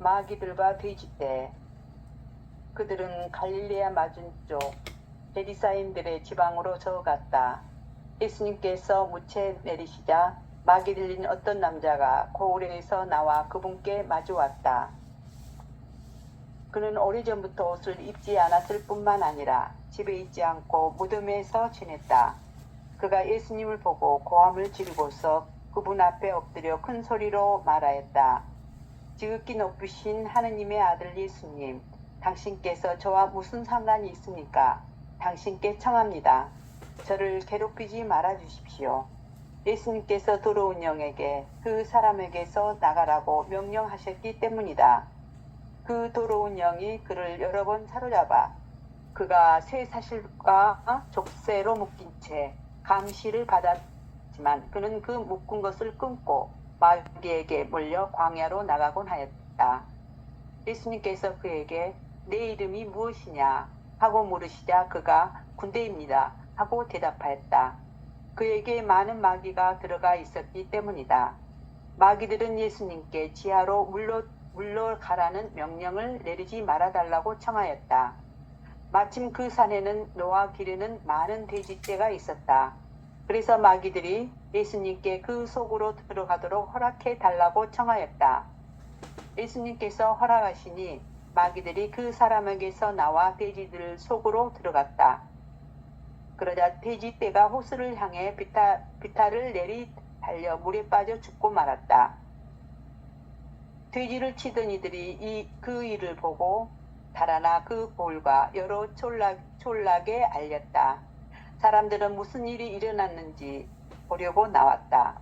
마귀들과 돼지떼. 그들은 갈릴리아 맞은쪽 베리사인들의 지방으로 저어갔다. 예수님께서 무채 내리시자 마귀 들린 어떤 남자가 고을에서 나와 그분께 마주왔다. 그는 오래전부터 옷을 입지 않았을 뿐만 아니라 집에 있지 않고 무덤에서 지냈다. 그가 예수님을 보고 고함을 지르고서 그분 앞에 엎드려 큰 소리로 말하였다. 지극히 높으신 하느님의 아들 예수님, 당신께서 저와 무슨 상관이 있습니까? 당신께 청합니다. 저를 괴롭히지 말아 주십시오. 예수님께서 들어온 영에게 그 사람에게서 나가라고 명령하셨기 때문이다. 그 더러운 영이 그를 여러 번 사로잡아 그가 쇠사슬과 족쇄로 묶인 채 감시를 받았지만 그는 그 묶은 것을 끊고 마귀에게 몰려 광야로 나가곤 하였다. 예수님께서 그에게 내 이름이 무엇이냐 하고 물으시자 그가 군대입니다 하고 대답하였다. 그에게 많은 마귀가 들어가 있었기 때문이다. 마귀들은 예수님께 지하로 물러가라는 명령을 내리지 말아달라고 청하였다. 마침 그 산에는 노아 기르는 많은 돼지떼가 있었다. 그래서 마귀들이 예수님께 그 속으로 들어가도록 허락해 달라고 청하였다. 예수님께서 허락하시니 마귀들이 그 사람에게서 나와 돼지들 속으로 들어갔다. 그러자 돼지떼가 호수를 향해 비탈을 내리 달려 물에 빠져 죽고 말았다. 돼지를 치던 이들이 그 일을 보고 달아나 그 볼과 여러 촌락에 알렸다. 사람들은 무슨 일이 일어났는지 보려고 나왔다.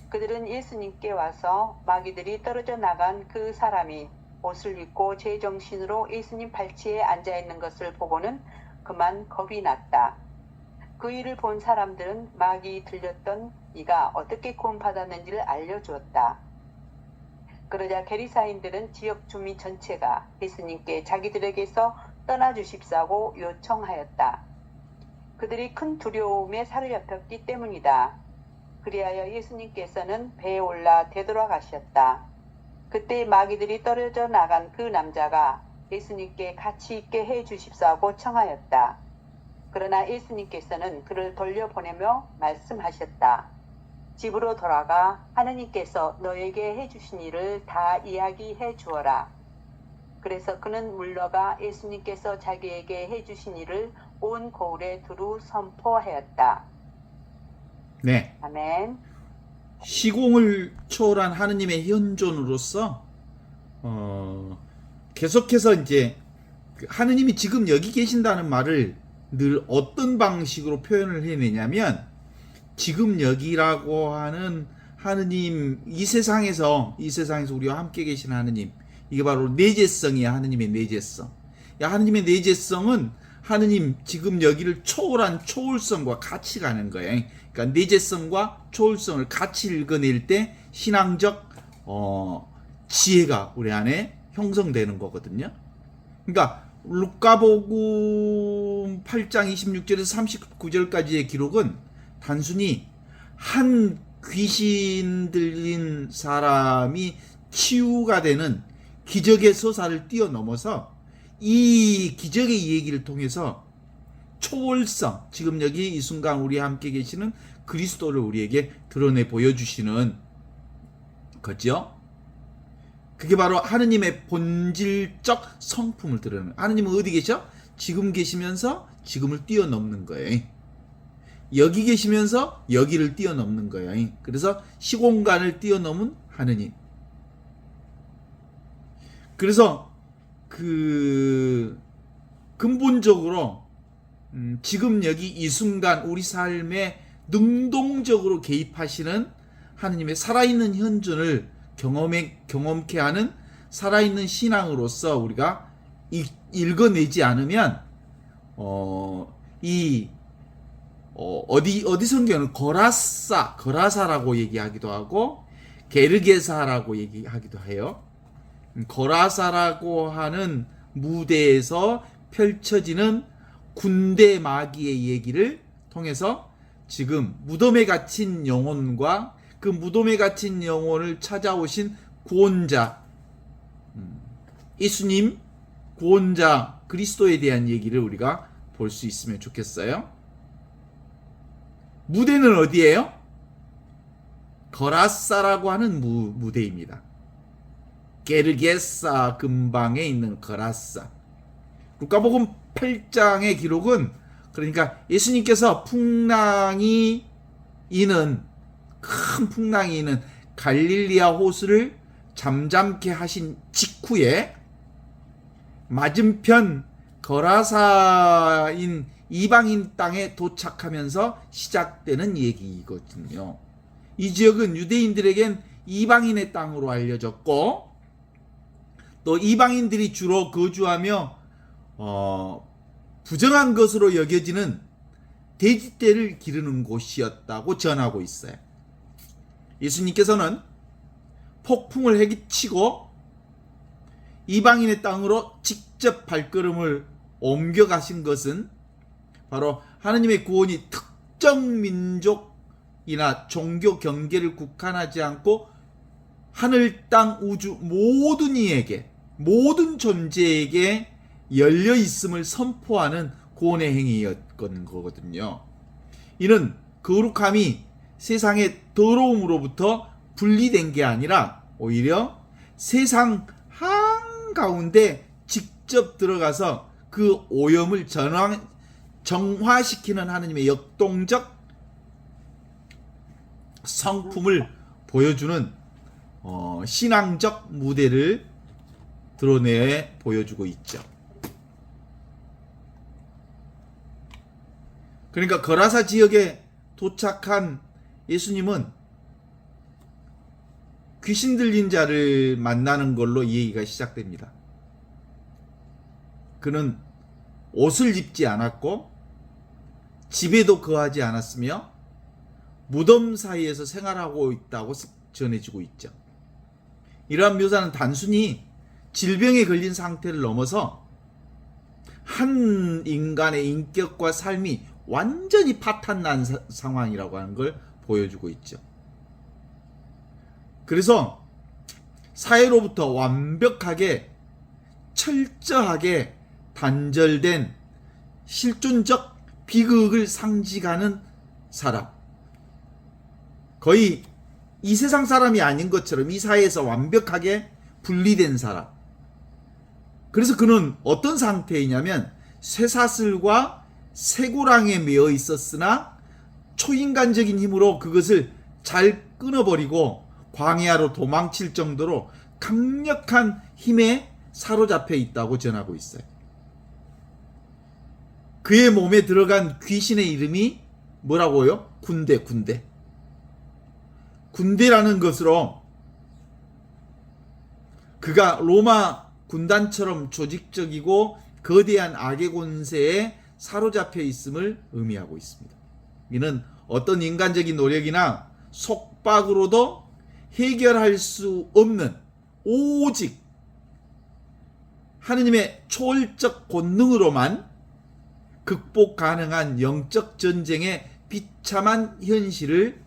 그들은 예수님께 와서 마귀들이 떨어져 나간 그 사람이 옷을 입고 제정신으로 예수님 발치에 앉아있는 것을 보고는 그만 겁이 났다. 그 일을 본 사람들은 마귀 들렸던 이가 어떻게 구원받았는지를 알려주었다. 그러자 게리사인들은 지역 주민 전체가 예수님께 자기들에게서 떠나주십사고 요청하였다. 그들이 큰 두려움에 사로잡혔기 때문이다. 그리하여 예수님께서는 배에 올라 되돌아가셨다. 그때 마귀들이 떨어져 나간 그 남자가 예수님께 같이 있게 해주십사고 청하였다. 그러나 예수님께서는 그를 돌려보내며 말씀하셨다. 집으로 돌아가 하느님께서 너에게 해주신 일을 다 이야기해 주어라. 그래서 그는 물러가 예수님께서 자기에게 해주신 일을 온 고을에 두루 선포하였다. 네. 아멘. 시공을 초월한 하느님의 현존으로서 계속해서 이제 하느님이 지금 여기 계신다는 말을 늘 어떤 방식으로 표현을 해내냐면 지금 여기라고 하는 하느님, 이 세상에서 우리와 함께 계신 하느님, 이게 바로 내재성이야. 하느님의 내재성. 하느님의 내재성은 하느님 지금 여기를 초월한 초월성과 같이 가는 거예요. 그러니까 내재성과 초월성을 같이 읽어낼 때 신앙적 지혜가 우리 안에 형성되는 거거든요. 그러니까 루카복음 8장 26절에서 39절까지의 기록은 단순히 한 귀신 들린 사람이 치유가 되는 기적의 서사를 뛰어넘어서 이 기적의 얘기를 통해서 초월성, 지금 여기 이 순간 우리와 함께 계시는 그리스도를 우리에게 드러내 보여주시는 거죠. 그게 바로 하느님의 본질적 성품을 드러내는. 하느님은 어디 계셔? 지금 계시면서 지금을 뛰어넘는 거예요. 여기 계시면서 여기를 뛰어넘는 거예요. 그래서 시공간을 뛰어넘은 하느님. 그래서 근본적으로 지금 여기 이 순간 우리 삶에 능동적으로 개입하시는 하느님의 살아있는 현존을 경험케 하는 살아있는 신앙으로서 우리가 읽어내지 않으면 어디 성경은 거라사라고 얘기하기도 하고 게르게사라고 얘기하기도 해요. 거라사라고 하는 무대에서 펼쳐지는 군대 마귀의 얘기를 통해서 지금 무덤에 갇힌 영혼과 그 무덤에 갇힌 영혼을 찾아오신 구원자, 예수님 구원자 그리스도에 대한 얘기를 우리가 볼 수 있으면 좋겠어요. 무대는 어디예요? 거라사라고 하는 무대입니다. 게르게사 근방에 있는 거라사. 루카복음 8장의 기록은 그러니까 예수님께서 풍랑이 이는 큰 풍랑이 이는 갈릴리아 호수를 잠잠케 하신 직후에 맞은편 거라사인 이방인 땅에 도착하면서 시작되는 얘기거든요. 이 지역은 유대인들에겐 이방인의 땅으로 알려졌고 또 이방인들이 주로 거주하며 부정한 것으로 여겨지는 돼지떼를 기르는 곳이었다고 전하고 있어요. 예수님께서는 폭풍을 해치고 이방인의 땅으로 직접 발걸음을 옮겨가신 것은 바로 하느님의 구원이 특정 민족이나 종교 경계를 국한하지 않고 하늘, 땅, 우주 모든 이에게, 모든 존재에게 열려 있음을 선포하는 구원의 행위였던 거거든요. 이는 거룩함이 세상의 더러움으로부터 분리된 게 아니라 오히려 세상 한가운데 직접 들어가서 그 오염을 정화시키는 하느님의 역동적 성품을 보여주는 신앙적 무대를 드러내 보여주고 있죠. 그러니까 거라사 지역에 도착한 예수님은 귀신 들린 자를 만나는 걸로 이 얘기가 시작됩니다. 그는 옷을 입지 않았고 집에도 거하지 않았으며 무덤 사이에서 생활하고 있다고 전해지고 있죠. 이러한 묘사는 단순히 질병에 걸린 상태를 넘어서 한 인간의 인격과 삶이 완전히 파탄난 상황이라고 하는 걸 보여주고 있죠. 그래서 사회로부터 완벽하게 철저하게 단절된 실존적 비극을 상징하는 사람, 거의 이 세상 사람이 아닌 것처럼 이 사회에서 완벽하게 분리된 사람. 그래서 그는 어떤 상태이냐면 쇠사슬과 쇠고랑에 매어 있었으나 초인간적인 힘으로 그것을 잘 끊어버리고 광야로 도망칠 정도로 강력한 힘에 사로잡혀 있다고 전하고 있어요. 그의 몸에 들어간 귀신의 이름이 뭐라고요? 군대. 군대라는 것으로 그가 로마 군단처럼 조직적이고 거대한 악의 권세에 사로잡혀 있음을 의미하고 있습니다. 이는 어떤 인간적인 노력이나 속박으로도 해결할 수 없는 오직 하느님의 초월적 권능으로만 극복 가능한 영적 전쟁의 비참한 현실을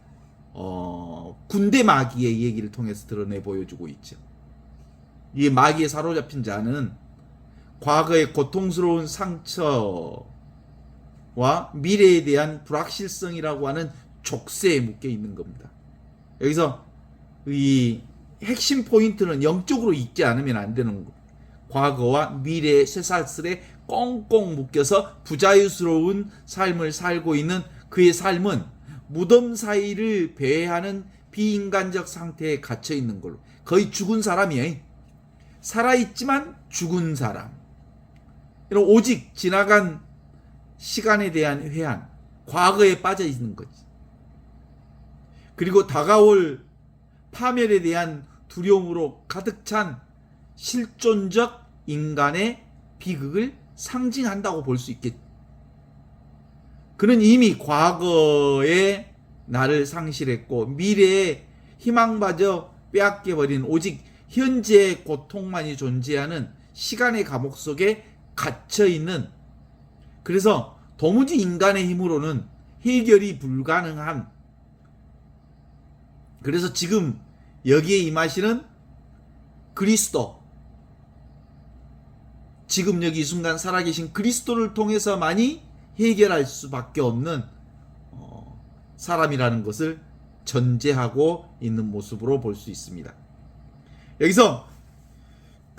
군대 마귀의 얘기를 통해서 드러내 보여주고 있죠. 이 마귀에 사로잡힌 자는 과거의 고통스러운 상처와 미래에 대한 불확실성이라고 하는 족쇄에 묶여 있는 겁니다. 여기서 이 핵심 포인트는 영적으로 읽지 않으면 안 되는 거. 과거와 미래의 쇠사슬에 꽁꽁 묶여서 부자유스러운 삶을 살고 있는 그의 삶은 무덤 사이를 배회하는 비인간적 상태에 갇혀 있는 걸로. 거의 죽은 사람이에요. 살아있지만 죽은 사람. 이런 오직 지나간 시간에 대한 회한, 과거에 빠져 있는 거지. 그리고 다가올 파멸에 대한 두려움으로 가득 찬 실존적 인간의 비극을 상징한다고 볼 수 있겠죠. 그는 이미 과거에 나를 상실했고 미래의 희망마저 빼앗겨버린 오직 현재의 고통만이 존재하는 시간의 감옥 속에 갇혀있는, 그래서 도무지 인간의 힘으로는 해결이 불가능한, 그래서 지금 여기에 임하시는 그리스도, 지금 여기 이 순간 살아계신 그리스도를 통해서만이 해결할 수밖에 없는 사람이라는 것을 전제하고 있는 모습으로 볼 수 있습니다. 여기서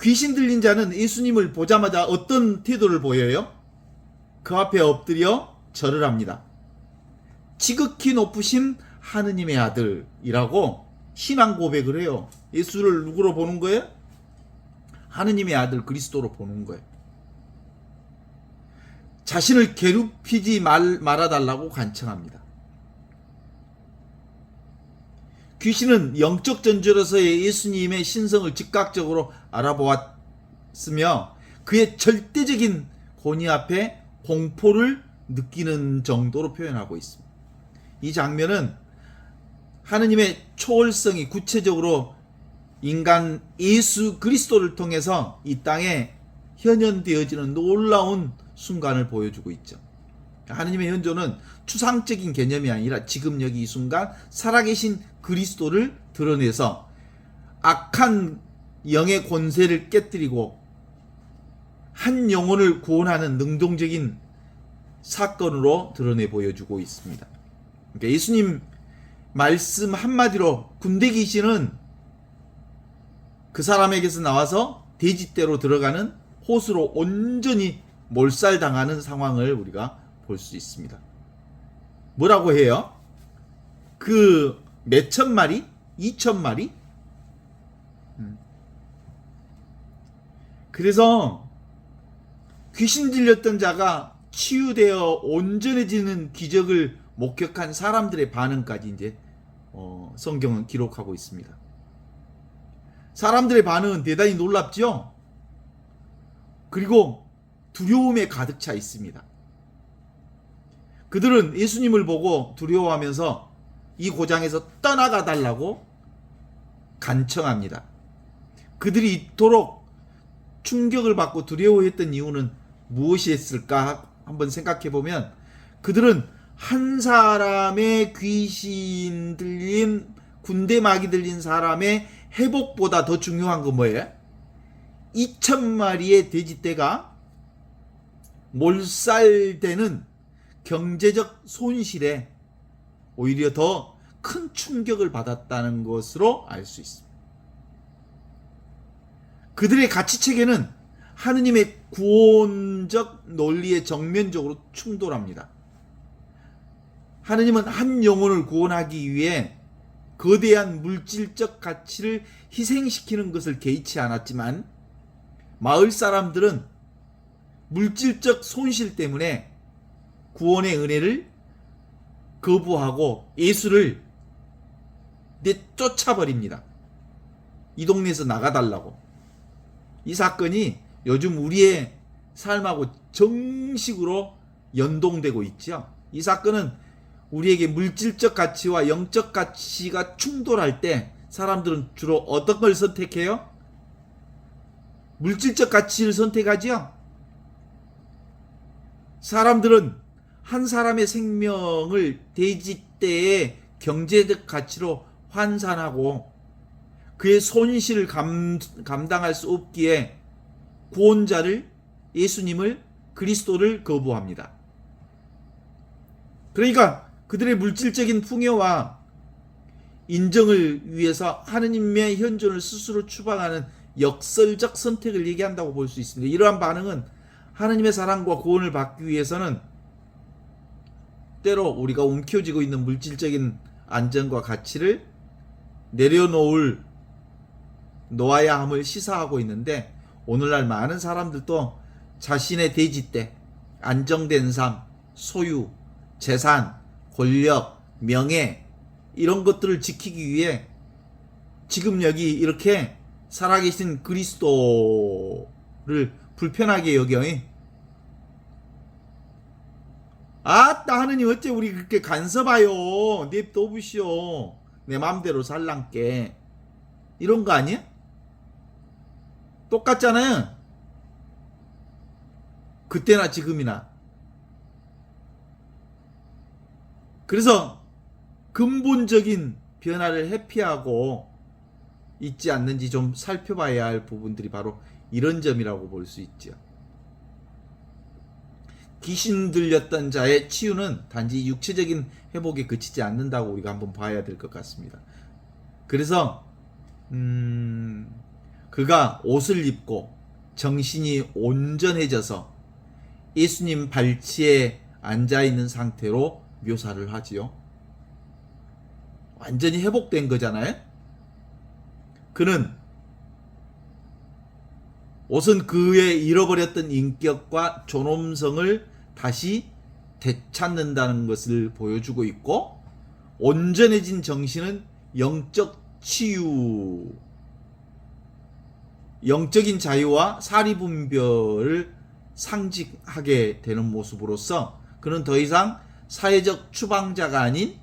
귀신 들린 자는 예수님을 보자마자 어떤 태도를 보여요? 그 앞에 엎드려 절을 합니다. 지극히 높으신 하느님의 아들이라고 신앙 고백을 해요. 예수를 누구로 보는 거예요? 하느님의 아들 그리스도로 보는 거예요. 자신을 괴롭히지 말아달라고 간청합니다. 귀신은 영적 전조로서의 예수님의 신성을 즉각적으로 알아보았으며 그의 절대적인 권위 앞에 공포를 느끼는 정도로 표현하고 있습니다. 이 장면은 하느님의 초월성이 구체적으로 인간 예수 그리스도를 통해서 이 땅에 현현되어지는 놀라운 순간을 보여주고 있죠. 하느님의 현존은 추상적인 개념이 아니라 지금 여기 이 순간 살아계신 그리스도를 드러내서 악한 영의 권세를 깨뜨리고 한 영혼을 구원하는 능동적인 사건으로 드러내 보여주고 있습니다. 그러니까 예수님 말씀 한마디로 군대 귀신은 그 사람에게서 나와서 돼지떼로 들어가는 호수로 온전히 몰살당하는 상황을 우리가 볼 수 있습니다. 뭐라고 해요? 그 몇천 마리? 2천 마리? 그래서 귀신 들렸던 자가 치유되어 온전해지는 기적을 목격한 사람들의 반응까지 이제 성경은 기록하고 있습니다. 사람들의 반응은 대단히 놀랍죠? 그리고 두려움에 가득 차 있습니다. 그들은 예수님을 보고 두려워하면서 이 고장에서 떠나가 달라고 간청합니다. 그들이 이토록 충격을 받고 두려워했던 이유는 무엇이었을까 한번 생각해 보면 그들은 한 사람의 귀신 들린 군대 마귀 들린 사람의 회복보다 더 중요한 건 뭐예요? 2,000마리의 돼지떼가 몰살되는 경제적 손실에 오히려 더 큰 충격을 받았다는 것으로 알 수 있습니다. 그들의 가치체계는 하느님의 구원적 논리에 정면적으로 충돌합니다. 하느님은 한 영혼을 구원하기 위해 거대한 물질적 가치를 희생시키는 것을 개의치 않았지만 마을 사람들은 물질적 손실 때문에 구원의 은혜를 거부하고 예수를 내쫓아버립니다. 이 동네에서 나가달라고. 이 사건이 요즘 우리의 삶하고 정식으로 연동되고 있죠. 이 사건은 우리에게 물질적 가치와 영적 가치가 충돌할 때 사람들은 주로 어떤 걸 선택해요? 물질적 가치를 선택하지요. 사람들은 한 사람의 생명을 돼지떼의 경제적 가치로 환산하고 그의 손실을 감당할 수 없기에 구원자를 예수님을 그리스도를 거부합니다. 그러니까 그들의 물질적인 풍요와 인정을 위해서 하느님의 현존을 스스로 추방하는 역설적 선택을 얘기한다고 볼 수 있습니다. 이러한 반응은 하느님의 사랑과 구원을 받기 위해서는 때로 우리가 움켜쥐고 있는 물질적인 안정과 가치를 놓아야 함을 시사하고 있는데 오늘날 많은 사람들도 자신의 돼지떼, 안정된 삶, 소유, 재산, 권력, 명예 이런 것들을 지키기 위해 지금 여기 이렇게 살아계신 그리스도를 불편하게 여겨. 아따 하느님 어째 우리 그렇게 간섭하요. 냅둬보시오. 내 맘대로 살란께. 이런 거 아니야? 똑같잖아요. 그때나 지금이나. 그래서 근본적인 변화를 회피하고 있지 않는지 좀 살펴봐야 할 부분들이 바로 이런 점이라고 볼 수 있죠. 귀신 들렸던 자의 치유는 단지 육체적인 회복에 그치지 않는다고 우리가 한번 봐야 될 것 같습니다. 그래서 그가 옷을 입고 정신이 온전해져서 예수님 발치에 앉아있는 상태로 묘사를 하지요. 완전히 회복된 거잖아요. 그는 옷은 그의 잃어버렸던 인격과 존엄성을 다시 되찾는다는 것을 보여주고 있고, 온전해진 정신은 영적 치유, 영적인 자유와 사리분별을 상징하게 되는 모습으로서 그는 더 이상 사회적 추방자가 아닌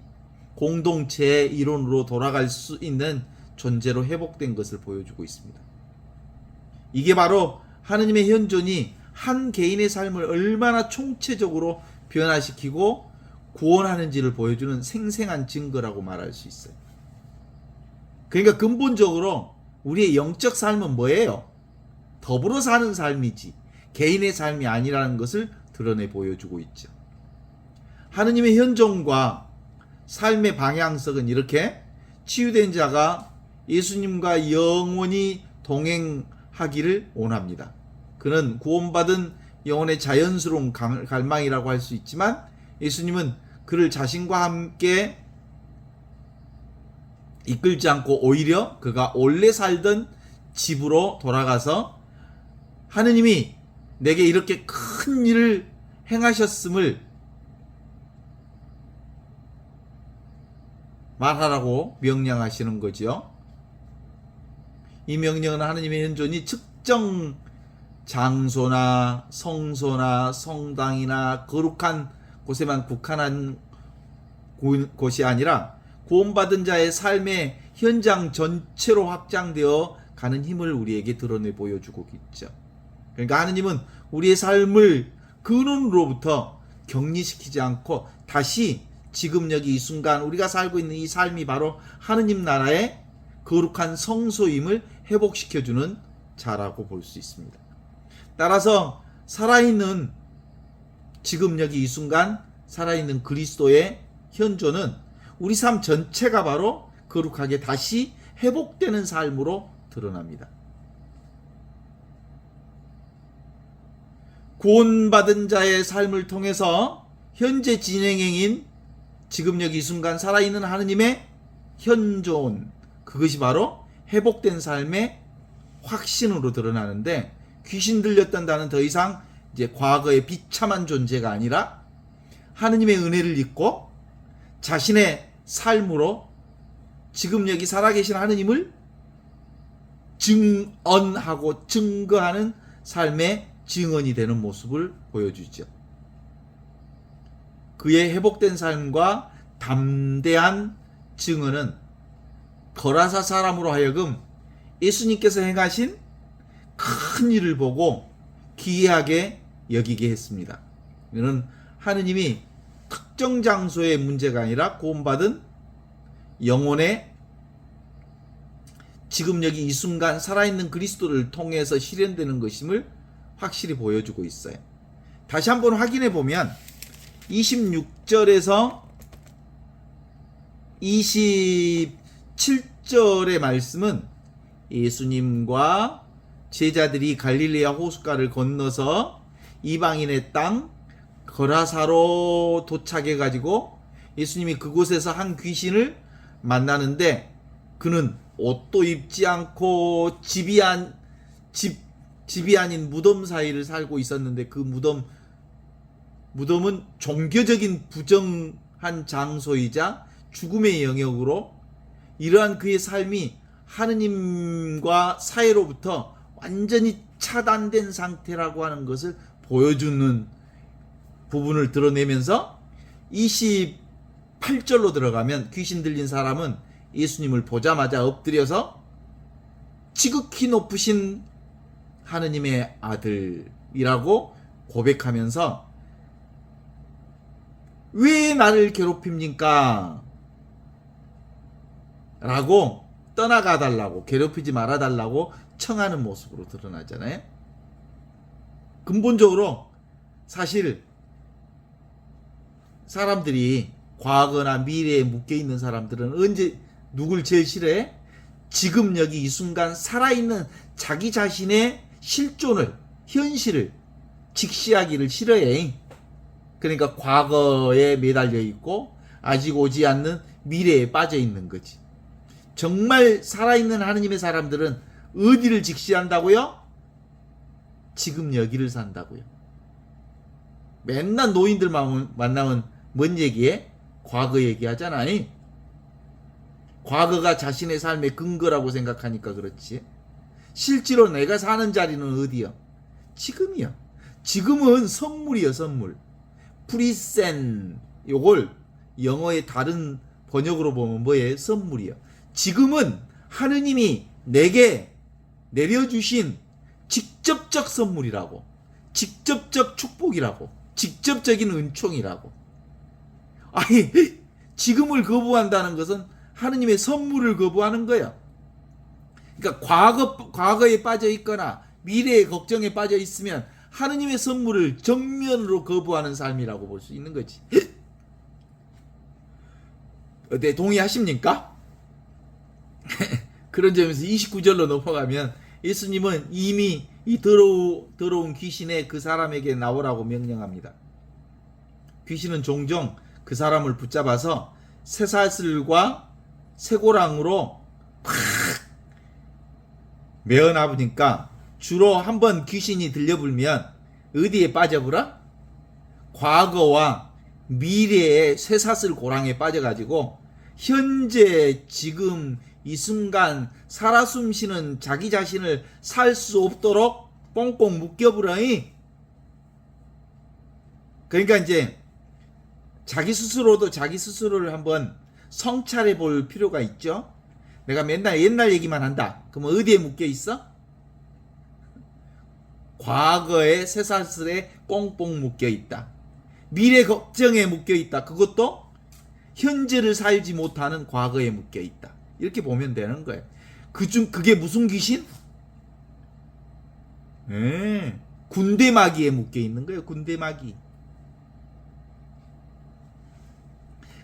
공동체의 일원으로 돌아갈 수 있는 존재로 회복된 것을 보여주고 있습니다. 이게 바로 하느님의 현존이 한 개인의 삶을 얼마나 총체적으로 변화시키고 구원하는지를 보여주는 생생한 증거라고 말할 수 있어요. 그러니까 근본적으로 우리의 영적 삶은 뭐예요? 더불어 사는 삶이지 개인의 삶이 아니라는 것을 드러내 보여주고 있죠. 하느님의 현존과 삶의 방향성은 이렇게: 치유된 자가 예수님과 영원히 동행하기를 원합니다. 그는 구원받은 영혼의 자연스러운 갈망이라고 할 수 있지만, 예수님은 그를 자신과 함께 이끌지 않고 오히려 그가 원래 살던 집으로 돌아가서 하느님이 내게 이렇게 큰 일을 행하셨음을 말하라고 명령하시는 거지요. 이 명령은 하느님의 현존이 특정 장소나 성소나 성당이나 거룩한 곳에만 국한한 곳이 아니라 구원받은 자의 삶의 현장 전체로 확장되어 가는 힘을 우리에게 드러내 보여주고 있죠. 그러니까 하느님은 우리의 삶을 근원으로부터 격리시키지 않고 다시 지금 여기 이 순간 우리가 살고 있는 이 삶이 바로 하느님 나라의 거룩한 성소임을 회복시켜주는 자라고 볼 수 있습니다. 따라서 살아있는 지금 여기 이 순간 살아있는 그리스도의 현존은 우리 삶 전체가 바로 거룩하게 다시 회복되는 삶으로 드러납니다. 구원받은 자의 삶을 통해서 현재 진행형인 지금 여기 이 순간 살아있는 하느님의 현존, 그것이 바로 회복된 삶의 확신으로 드러나는데, 귀신 들렸던다는 더 이상 이제 과거의 비참한 존재가 아니라 하느님의 은혜를 입고 자신의 삶으로 지금 여기 살아계신 하느님을 증언하고 증거하는 삶의 증언이 되는 모습을 보여주죠. 그의 회복된 삶과 담대한 증언은 거라사 사람으로 하여금 예수님께서 행하신 큰 일을 보고 기이하게 여기게 했습니다. 이는 하느님이 특정 장소의 문제가 아니라 구원받은 영혼의 지금 여기 이 순간 살아있는 그리스도를 통해서 실현되는 것임을 확실히 보여주고 있어요. 다시 한번 확인해 보면 26절에서 27절의 말씀은 예수님과 제자들이 갈릴레아 호숫가를 건너서 이방인의 땅 거라사로 도착해 가지고 예수님이 그곳에서 한 귀신을 만나는데, 그는 옷도 입지 않고 집이 아닌 무덤 사이를 살고 있었는데, 그 무덤은 종교적인 부정한 장소이자 죽음의 영역으로, 이러한 그의 삶이 하느님과 사이로부터 완전히 차단된 상태라고 하는 것을 보여주는 부분을 드러내면서 28절로 들어가면 귀신 들린 사람은 예수님을 보자마자 엎드려서 지극히 높으신 하느님의 아들이라고 고백하면서 왜 나를 괴롭힙니까? 라고 떠나가 달라고, 괴롭히지 말아 달라고 청하는 모습으로 드러나잖아요. 근본적으로 사실 사람들이 과거나 미래에 묶여 있는 사람들은 언제 누굴 제일 싫어해? 지금 여기 이 순간 살아있는 자기 자신의 실존을, 현실을 직시하기를 싫어해. 그러니까 과거에 매달려 있고 아직 오지 않는 미래에 빠져 있는 거지. 정말 살아있는 하느님의 사람들은 어디를 직시한다고요? 지금 여기를 산다고요. 맨날 노인들만 만나면 뭔 얘기해? 과거 얘기하잖아. 과거가 자신의 삶의 근거라고 생각하니까 그렇지. 실제로 내가 사는 자리는 어디야? 지금이야. 지금은 선물이야, 선물. 프리센. 요걸 영어의 다른 번역으로 보면 뭐예요? 선물이야. 지금은 하느님이 내게 내려주신 직접적 선물이라고. 직접적 축복이라고. 직접적인 은총이라고. 아니, 지금을 거부한다는 것은 하느님의 선물을 거부하는 거야. 그러니까 과거에 빠져 있거나 미래의 걱정에 빠져 있으면 하느님의 선물을 정면으로 거부하는 삶이라고 볼 수 있는 거지. 어때, 동의하십니까? 그런 점에서 29절로 넘어가면 예수님은 이미 이 더러운 귀신의 그 사람에게 나오라고 명령합니다. 귀신은 종종 그 사람을 붙잡아서 쇠사슬과 쇠고랑으로 팍 메어놔보니까 주로 한번 귀신이 들려불면 어디에 빠져버려? 과거와 미래의 쇠사슬 고랑에 빠져가지고 현재 지금 이 순간 살아 숨쉬는 자기 자신을 살 수 없도록 꽁꽁 묶여버려. 그러니까 이제 자기 스스로도 자기 스스로를 한번 성찰해 볼 필요가 있죠. 내가 맨날 옛날 얘기만 한다. 그럼 어디에 묶여 있어? 과거의 쇠사슬에 꽁꽁 묶여 있다. 미래 걱정에 묶여 있다. 그것도 현재를 살지 못하는 과거에 묶여 있다. 이렇게 보면 되는 거예요. 그게 무슨 귀신? 군대 마귀에 묶여 있는 거예요. 군대 마귀.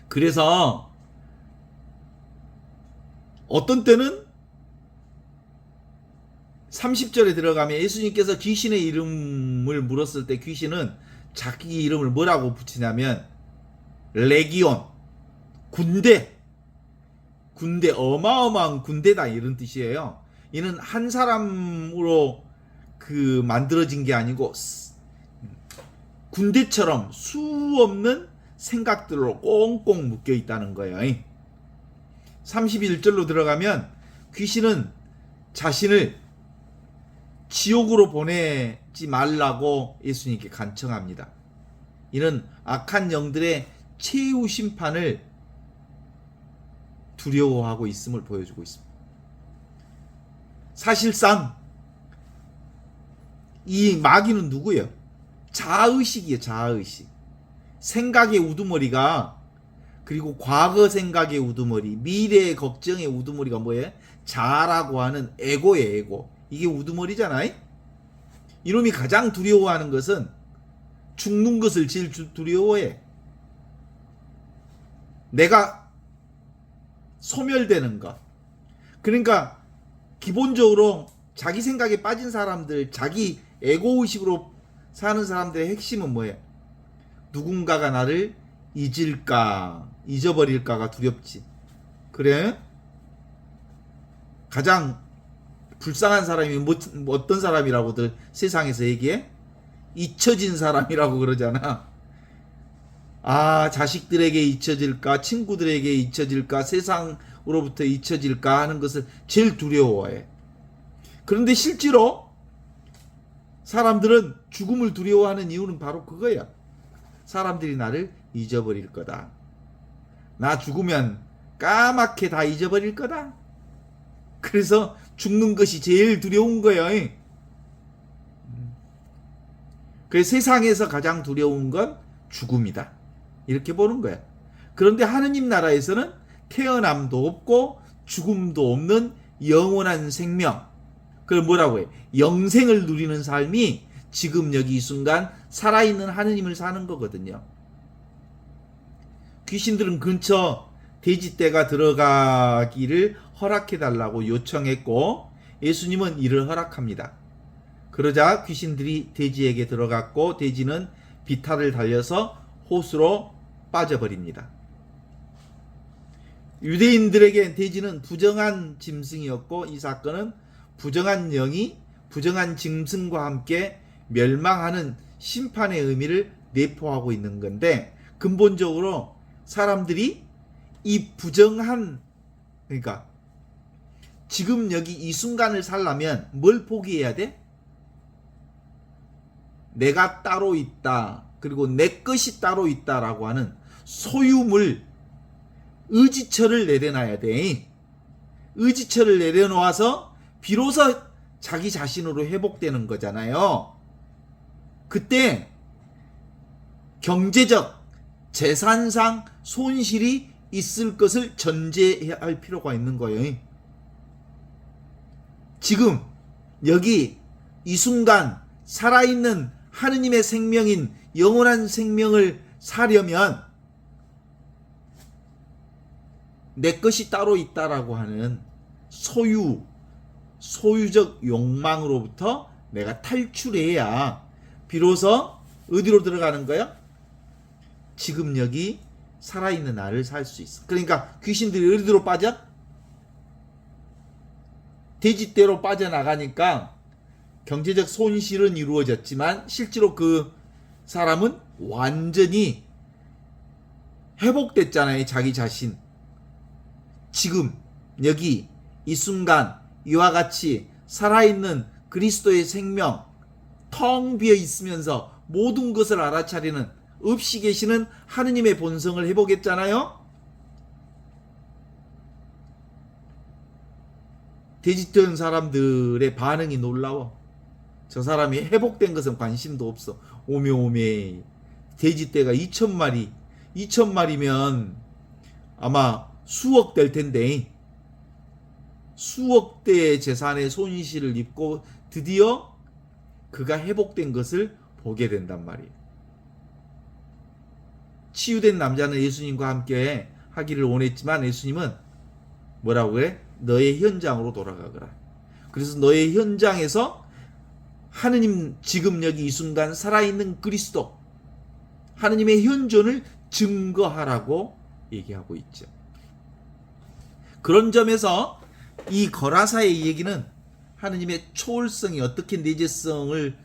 그래서 어떤 때는 30절에 들어가면 예수님께서 귀신의 이름을 물었을 때 귀신은 자기 이름을 뭐라고 붙이냐면 레기온, 군대, 어마어마한 군대다 이런 뜻이에요. 이는 한 사람으로 만들어진 게 아니고 군대처럼 수 없는 생각들로 꽁꽁 묶여 있다는 거예요. 31절로 들어가면 귀신은 자신을 지옥으로 보내지 말라고 예수님께 간청합니다. 이는 악한 영들의 최후 심판을 두려워하고 있음을 보여주고 있습니다. 사실상 이 마귀는 누구예요? 자아의식이에요. 자아의식. 생각의 우두머리가, 그리고 과거 생각의 우두머리, 미래의 걱정의 우두머리가 뭐예요? 자아라고 하는 에고예요. 에고. 이게 우두머리잖아요. 이놈이 가장 두려워하는 것은 죽는 것을 제일 두려워해. 내가 소멸되는 것. 그러니까 기본적으로 자기 생각에 빠진 사람들, 자기 에고의식으로 사는 사람들의 핵심은 뭐예요? 누군가가 나를 잊어버릴까가 두렵지. 그래? 가장 불쌍한 사람이 어떤 사람이라고들 세상에서 얘기해? 잊혀진 사람이라고 그러잖아. 아, 자식들에게 잊혀질까, 친구들에게 잊혀질까, 세상으로부터 잊혀질까 하는 것을 제일 두려워해. 그런데 실제로 사람들은 죽음을 두려워하는 이유는 바로 그거야. 사람들이 나를 잊어버릴 거다. 나 죽으면 까맣게 다 잊어버릴 거다. 그래서 죽는 것이 제일 두려운 거예요. 그래서 세상에서 가장 두려운 건 죽음이다. 이렇게 보는 거야. 그런데 하느님 나라에서는 태어남도 없고 죽음도 없는 영원한 생명, 그걸 뭐라고 해? 영생을 누리는 삶이 지금 여기 이 순간 살아있는 하느님을 사는 거거든요. 귀신들은 근처 돼지떼가 들어가기를 허락해달라고 요청했고 예수님은 이를 허락합니다. 그러자 귀신들이 돼지에게 들어갔고 돼지는 비탈을 달려서 호수로 빠져버립니다. 유대인들에게 돼지는 부정한 짐승이었고 이 사건은 부정한 영이 부정한 짐승과 함께 멸망하는 심판의 의미를 내포하고 있는 건데 근본적으로 사람들이 이 부정한 그러니까 지금 여기 이 순간을 살려면 뭘 포기해야 돼? 내가 따로 있다. 그리고 내 것이 따로 있다라고 하는 소유물 의지처를 내려놔야 돼. 의지처를 내려놓아서 비로소 자기 자신으로 회복되는 거잖아요. 그때 경제적, 재산상 손실이 있을 것을 전제할 필요가 있는 거예요. 지금 여기 이 순간 살아있는 하느님의 생명인 영원한 생명을 사려면 내 것이 따로 있다라고 하는 소유적 욕망으로부터 내가 탈출해야 비로소 어디로 들어가는 거야? 지금 여기 살아있는 나를 살 수 있어. 그러니까 귀신들이 어디로 빠져? 돼지떼로 빠져나가니까 경제적 손실은 이루어졌지만 실제로 그 사람은 완전히 회복됐잖아요. 자기 자신. 지금 여기 이 순간 이와 같이 살아있는 그리스도의 생명 텅 비어 있으면서 모든 것을 알아차리는 없이 계시는 하느님의 본성을 회복했잖아요. 돼지떼인 사람들의 반응이 놀라워. 저 사람이 회복된 것은 관심도 없어. 오메 돼지떼가 2,000마리면 아마 수억 될 텐데 수억 대의 재산의 손실을 입고 드디어 그가 회복된 것을 보게 된단 말이에요. 치유된 남자는 예수님과 함께 하기를 원했지만 예수님은 뭐라고 해? 너의 현장으로 돌아가거라. 그래서 너의 현장에서 하느님 지금 여기 이 순간 살아있는 그리스도 하느님의 현존을 증거하라고 얘기하고 있죠. 그런 점에서 이 거라사의 얘기는 하느님의 초월성이 어떻게 내재성을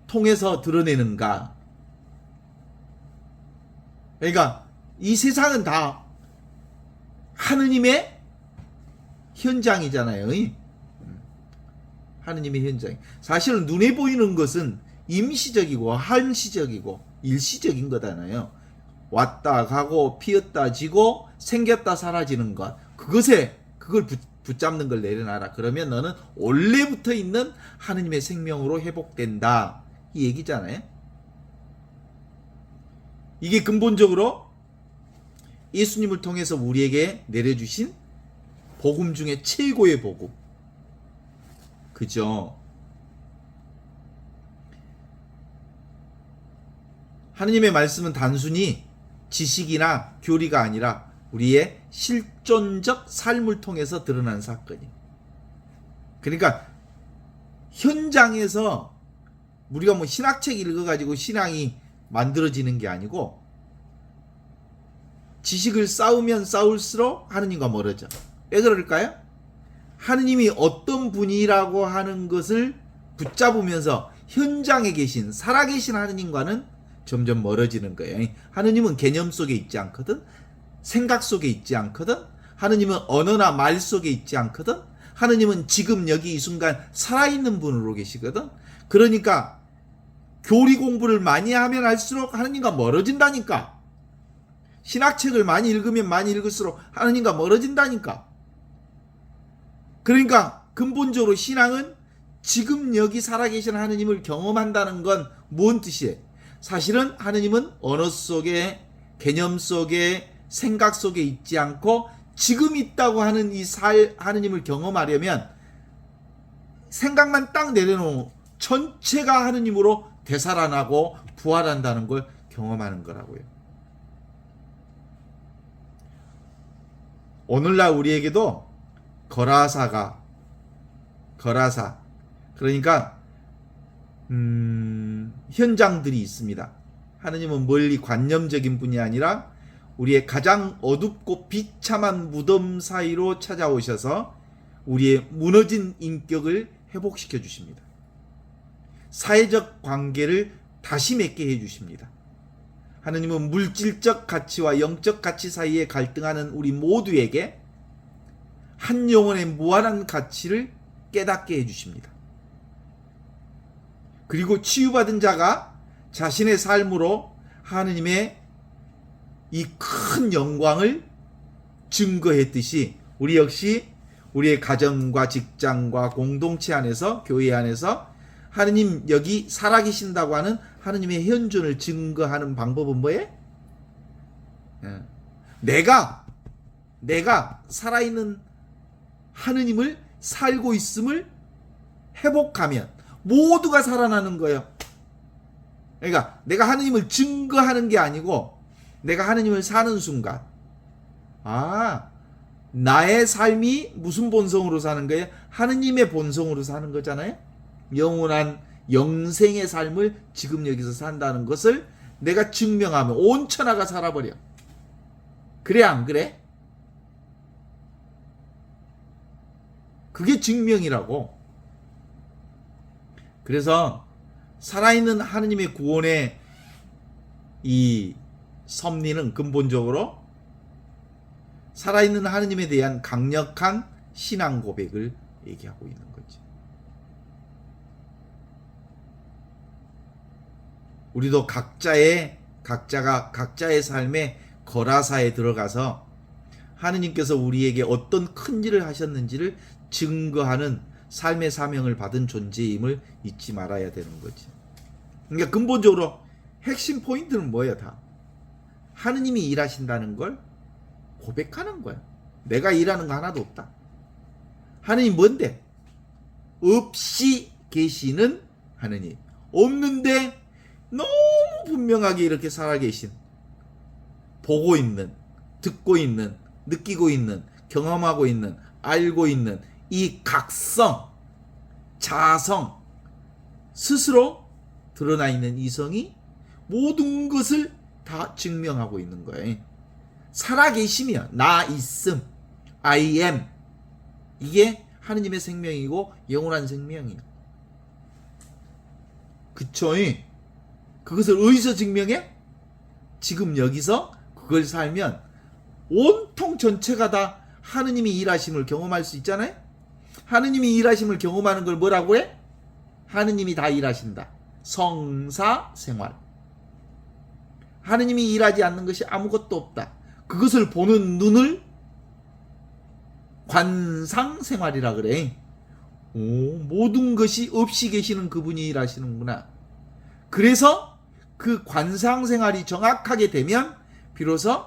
통해서 드러내는가. 그러니까 이 세상은 다 하느님의 현장이잖아요. 하느님의 현장. 사실은 눈에 보이는 것은 임시적이고 한시적이고 일시적인 거잖아요. 왔다 가고 피었다 지고 생겼다 사라지는 것. 그걸 붙잡는 걸 내려놔라. 그러면 너는 원래부터 있는 하느님의 생명으로 회복된다. 이 얘기잖아요. 이게 근본적으로 예수님을 통해서 우리에게 내려주신 복음 중에 최고의 복음. 그죠? 하느님의 말씀은 단순히 지식이나 교리가 아니라 우리의 실존적 삶을 통해서 드러난 사건이에요. 그러니까 현장에서 우리가 뭐 신학책 읽어가지고 신앙이 만들어지는 게 아니고 지식을 쌓으면 쌓을수록 하느님과 멀어져. 왜 그럴까요? 하느님이 어떤 분이라고 하는 것을 붙잡으면서 현장에 계신 살아계신 하느님과는 점점 멀어지는 거예요. 하느님은 개념 속에 있지 않거든. 생각 속에 있지 않거든. 하느님은 언어나 말 속에 있지 않거든. 하느님은 지금 여기 이 순간 살아있는 분으로 계시거든. 그러니까 교리 공부를 많이 하면 할수록 하느님과 멀어진다니까. 신학책을 많이 읽으면 많이 읽을수록 하느님과 멀어진다니까. 그러니까 근본적으로 신앙은 지금 여기 살아계신 하느님을 경험한다는 건 뭔 뜻이에요? 사실은 하느님은 언어 속에 개념 속에 생각 속에 있지 않고 지금 있다고 하는 이 하느님을 경험하려면 생각만 딱 내려놓고 전체가 하느님으로 되살아나고 부활한다는 걸 경험하는 거라고요. 오늘날 우리에게도 거라사 그러니까 현장들이 있습니다. 하느님은 멀리 관념적인 분이 아니라 우리의 가장 어둡고 비참한 무덤 사이로 찾아오셔서 우리의 무너진 인격을 회복시켜 주십니다. 사회적 관계를 다시 맺게 해 주십니다. 하느님은 물질적 가치와 영적 가치 사이에 갈등하는 우리 모두에게 한 영혼의 무한한 가치를 깨닫게 해 주십니다. 그리고 치유받은 자가 자신의 삶으로 하느님의 이 큰 영광을 증거했듯이 우리 역시 우리의 가정과 직장과 공동체 안에서, 교회 안에서 하느님 여기 살아계신다고 하는 하느님의 현존을 증거하는 방법은 뭐예요? 내가 살아있는 하느님을 살고 있음을 회복하면 모두가 살아나는 거예요. 그러니까 내가 하느님을 증거하는 게 아니고 내가 하느님을 사는 순간, 나의 삶이 무슨 본성으로 사는 거예요? 하느님의 본성으로 사는 거잖아요. 영원한 영생의 삶을 지금 여기서 산다는 것을 내가 증명하면 온 천하가 살아버려. 그래 안 그래? 그게 증명이라고. 그래서 살아있는 하느님의 구원의 이 섭리는 근본적으로 살아있는 하느님에 대한 강력한 신앙 고백을 얘기하고 있는 거지. 우리도 각자가 각자의 삶의 거라사에 들어가서 하느님께서 우리에게 어떤 큰 일을 하셨는지를 증거하는 삶의 사명을 받은 존재임을 잊지 말아야 되는 거지. 그러니까 근본적으로 핵심 포인트는 뭐예요? 다 하느님이 일하신다는 걸 고백하는 거야. 내가 일하는 거 하나도 없다. 하느님 뭔데? 없이 계시는 하느님. 없는데 너무 분명하게 이렇게 살아계신, 보고 있는, 듣고 있는, 느끼고 있는, 경험하고 있는, 알고 있는 이 각성, 자성, 스스로 드러나 있는 이성이 모든 것을 다 증명하고 있는 거예요. 살아계시며 나 있음, I am, 이게 하느님의 생명이고 영원한 생명이에요. 그쵸? 그것을 어디서 증명해? 지금 여기서 그걸 살면 온통 전체가 다 하느님이 일하심을 경험할 수 있잖아요. 하느님이 일하심을 경험하는 걸 뭐라고 해? 하느님이 다 일하신다. 성사생활. 하느님이 일하지 않는 것이 아무것도 없다. 그것을 보는 눈을 관상생활이라 그래. 모든 것이 없이 계시는 그분이 일하시는구나. 그래서 그 관상생활이 정확하게 되면 비로소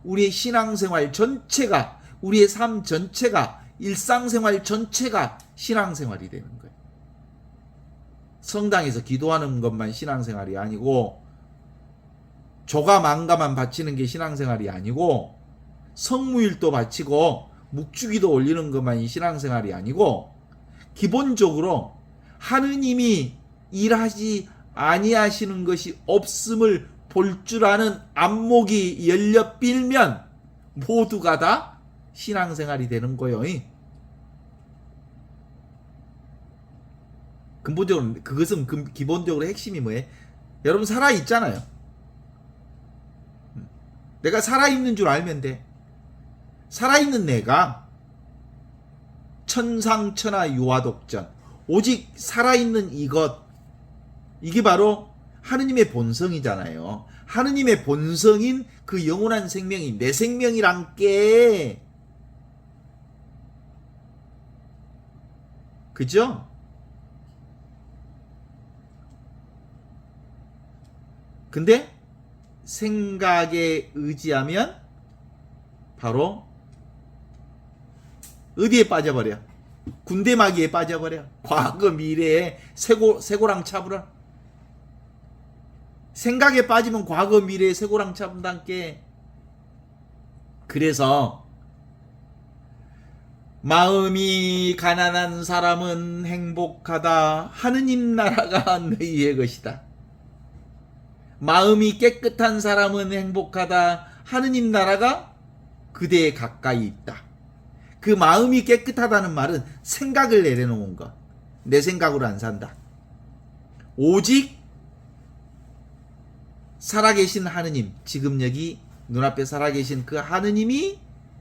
우리의 신앙생활 전체가, 우리의 삶 전체가, 일상생활 전체가 신앙생활이 되는 거예요. 성당에서 기도하는 것만 신앙생활이 아니고, 조가망가만 바치는 게 신앙생활이 아니고, 성무일도 바치고 묵주기도 올리는 것만이 신앙생활이 아니고, 기본적으로 하느님이 일하지 아니하시는 것이 없음을 볼 줄 아는 안목이 열려 빌면 모두가 다 신앙생활이 되는 거예요. 근본적으로 그것은 기본적으로 핵심이 뭐예요? 여러분 살아있잖아요. 내가 살아있는 줄 알면 돼. 살아있는 내가 천상천하 유화독전, 오직 살아있는 이것, 이게 바로 하느님의 본성이잖아요. 하느님의 본성인 그 영원한 생명이 내 생명이란 게, 그죠? 근데 생각에 의지하면 바로 어디에 빠져버려? 군대마귀에 빠져버려. 과거 미래에 쇠고랑 차불어. 생각에 빠지면 과거 미래에 쇠고랑 차분단께. 그래서 마음이 가난한 사람은 행복하다. 하느님 나라가 너희의 것이다. 마음이 깨끗한 사람은 행복하다. 하느님 나라가 그대에 가까이 있다. 그 마음이 깨끗하다는 말은 생각을 내려놓은 것. 내 생각으로 안 산다. 오직 살아계신 하느님, 지금 여기 눈앞에 살아계신 그 하느님이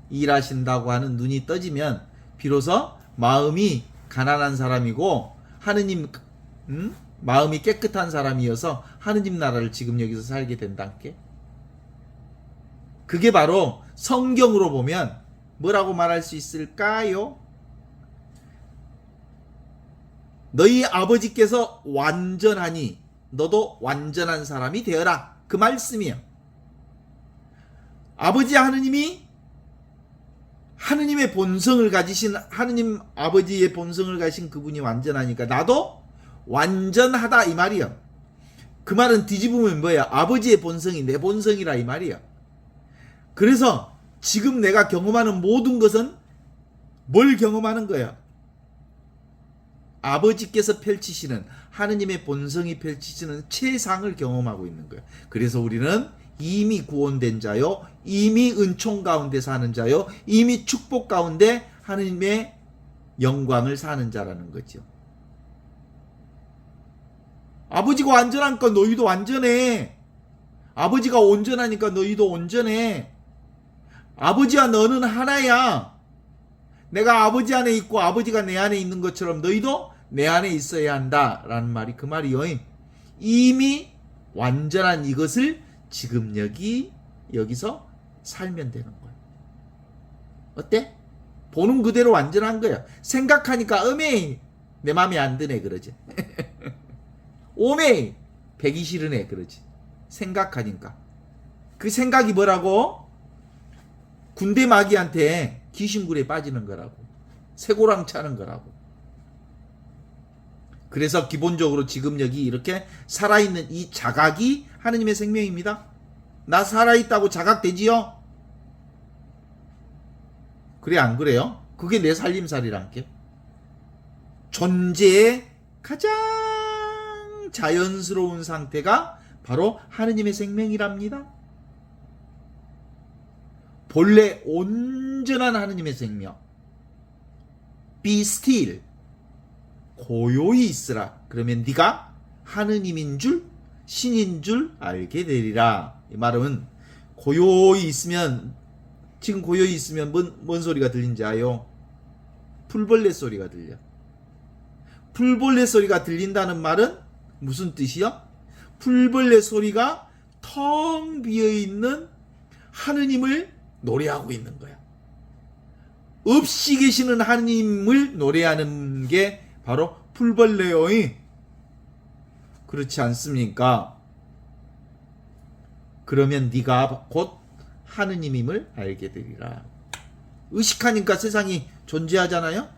일하신다고 하는 눈이 떠지면 비로소 마음이 가난한 사람이고 하느님 마음이 깨끗한 사람이어서 하느님 나라를 지금 여기서 살게 된다께. 그게 바로 성경으로 보면 뭐라고 말할 수 있을까요? 너희 아버지께서 완전하니 너도 완전한 사람이 되어라. 그 말씀이요. 아버지 하느님이 하느님의 본성을 가지신 하느님 아버지의 본성을 가진 그분이 완전하니까 나도 완전하다 이 말이요. 그 말은 뒤집으면 뭐야? 아버지의 본성이 내 본성이라 이 말이요. 그래서 지금 내가 경험하는 모든 것은 뭘 경험하는 거야? 아버지께서 펼치시는 하느님의 본성이 펼치시는 최상을 경험하고 있는 거야. 그래서 우리는 이미 구원된 자요, 이미 은총 가운데 사는 자요, 이미 축복 가운데 하느님의 영광을 사는 자라는 거죠. 아버지가 완전하니까 너희도 완전해. 아버지가 온전하니까 너희도 온전해. 아버지와 너는 하나야. 내가 아버지 안에 있고 아버지가 내 안에 있는 것처럼 너희도 내 안에 있어야 한다 라는 말이 그 말이요. 이미 완전한 이것을 지금 여기서 살면 되는 거야. 어때? 보는 그대로 완전한 거야. 생각하니까 어메 내 맘에 안 드네 그러지. 오메 배기 싫으네 그러지. 생각하니까. 그 생각이 뭐라고? 군대 마귀한테 귀신굴에 빠지는 거라고. 쇠고랑 차는 거라고. 그래서 기본적으로 지금 여기 이렇게 살아있는 이 자각이 하느님의 생명입니다. 나 살아있다고 자각되지요? 그래 안 그래요? 그게 내 살림살이란 게. 존재의 가장 자연스러운 상태가 바로 하느님의 생명이랍니다. 본래 온전한 하느님의 생명. Be still. 고요히 있으라. 그러면 네가 하느님인 줄 신인 줄 알게 되리라. 이 말은 고요히 있으면 지금 고요히 있으면 뭔 소리가 들린지 아요? 풀벌레 소리가 들려. 풀벌레 소리가 들린다는 말은 무슨 뜻이야? 풀벌레 소리가 텅 비어있는 하느님을 노래하고 있는 거야. 없이 계시는 하느님을 노래하는 게 바로 풀벌레요. 그렇지 않습니까? 그러면 네가 곧 하느님임을 알게 되리라. 의식하니까 세상이 존재하잖아요.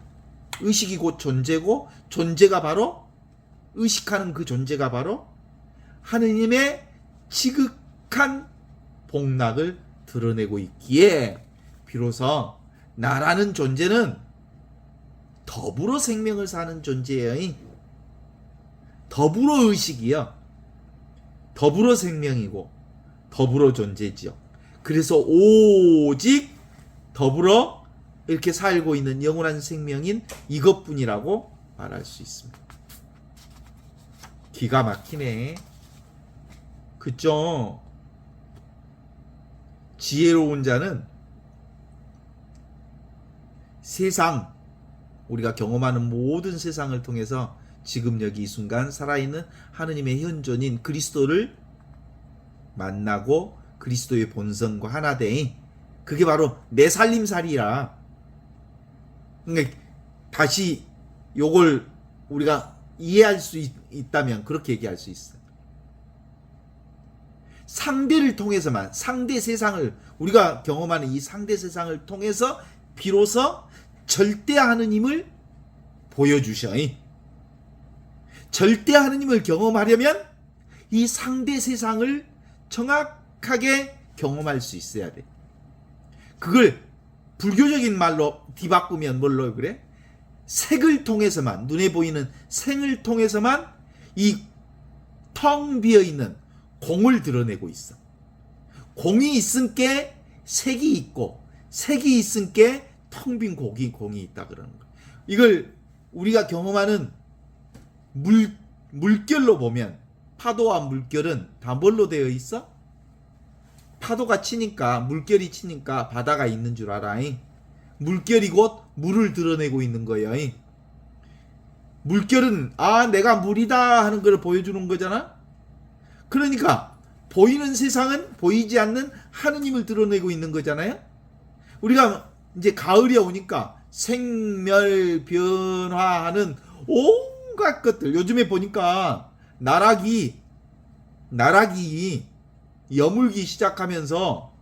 의식이 곧 존재고 존재가 바로 의식하는 그 존재가 바로 하느님의 지극한 복락을 드러내고 있기에 비로소 나라는 존재는 더불어 생명을 사는 존재예요. 더불어 의식이요. 더불어 생명이고 더불어 존재지요. 그래서 오직 더불어 이렇게 살고 있는 영원한 생명인 이것뿐이라고 말할 수 있습니다. 기가 막히네. 그죠? 지혜로운 자는 세상, 우리가 경험하는 모든 세상을 통해서 지금 여기 이 순간 살아있는 하느님의 현존인 그리스도를 만나고 그리스도의 본성과 하나 돼. 그게 바로 내 살림살이라. 그러니까 다시 요걸 우리가 이해할 수 있다면 그렇게 얘기할 수 있어요. 상대를 통해서만, 상대 세상을, 우리가 경험하는 이 상대 세상을 통해서 비로소 절대 하느님을 보여주셔. 절대 하느님을 경험하려면 이 상대 세상을 정확하게 경험할 수 있어야 돼. 그걸 불교적인 말로 뒤바꾸면 뭘로 그래? 색을 통해서만, 눈에 보이는 생을 통해서만 이 텅 비어있는 공을 드러내고 있어. 공이 있으니까 색이 있고, 색이 있으니까 텅 빈 공이 있다 그러는 거야. 이걸 우리가 경험하는 물결로 보면, 파도와 물결은 다 뭘로 되어 있어? 파도가 치니까, 물결이 치니까 바다가 있는 줄 알아. 물결이 곧 물을 드러내고 있는 거예요. 물결은 내가 물이다 하는 걸 보여주는 거잖아. 그러니까 보이는 세상은 보이지 않는 하느님을 드러내고 있는 거잖아요. 우리가 이제 가을이 오니까 생멸 변화하는 온갖 것들, 요즘에 보니까 나락이 여물기 시작하면서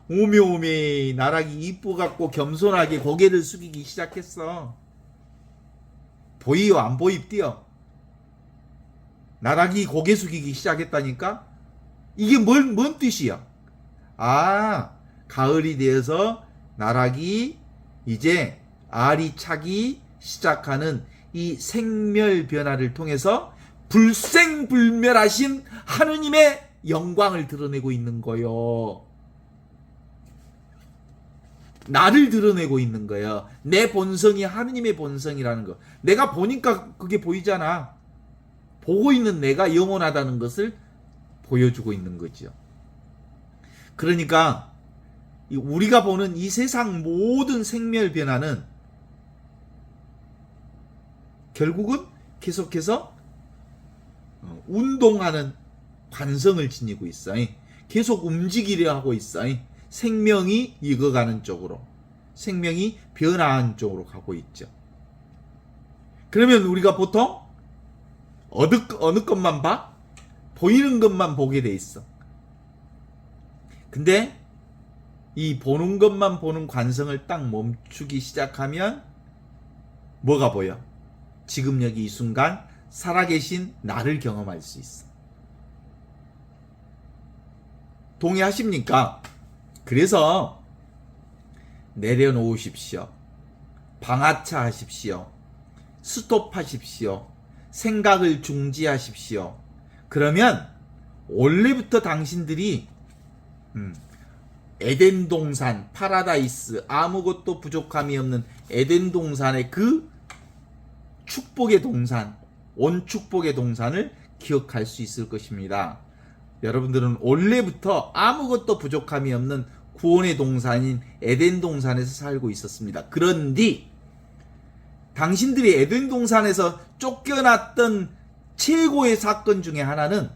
오메오메 나락이 이쁘 갖고 겸손하게 고개를 숙이기 시작했어. 보이요 안 보입디요? 나락이 고개 숙이기 시작했다니까? 이게 뭔 뜻이야? 가을이 되어서 나락이 이제 알이 차기 시작하는 이 생멸 변화를 통해서 불생불멸하신 하느님의 영광을 드러내고 있는 거요. 나를 드러내고 있는 거예요. 내 본성이 하느님의 본성이라는 거. 내가 보니까 그게 보이잖아. 보고 있는 내가 영원하다는 것을 보여주고 있는 거죠. 그러니까 우리가 보는 이 세상 모든 생멸 변화는 결국은 계속해서 운동하는 관성을 지니고 있어. 계속 움직이려 하고 있어. 생명이 익어가는 쪽으로, 생명이 변화하는 쪽으로 가고 있죠. 그러면 우리가 보통 어느 것만 봐? 보이는 것만 보게 돼 있어. 근데 이 보는 것만 보는 관성을 딱 멈추기 시작하면 뭐가 보여? 지금 여기 이 순간 살아계신 나를 경험할 수 있어. 동의하십니까? 그래서 내려놓으십시오. 방아차 하십시오. 스톱하십시오. 생각을 중지하십시오. 그러면 원래부터 당신들이 에덴 동산, 파라다이스, 아무것도 부족함이 없는 에덴 동산의 그 축복의 동산, 원축복의 동산을 기억할 수 있을 것입니다. 여러분들은 원래부터 아무것도 부족함이 없는 구원의 동산인 에덴 동산에서 살고 있었습니다. 그런데 당신들이 에덴 동산에서 쫓겨났던 최고의 사건 중에 하나는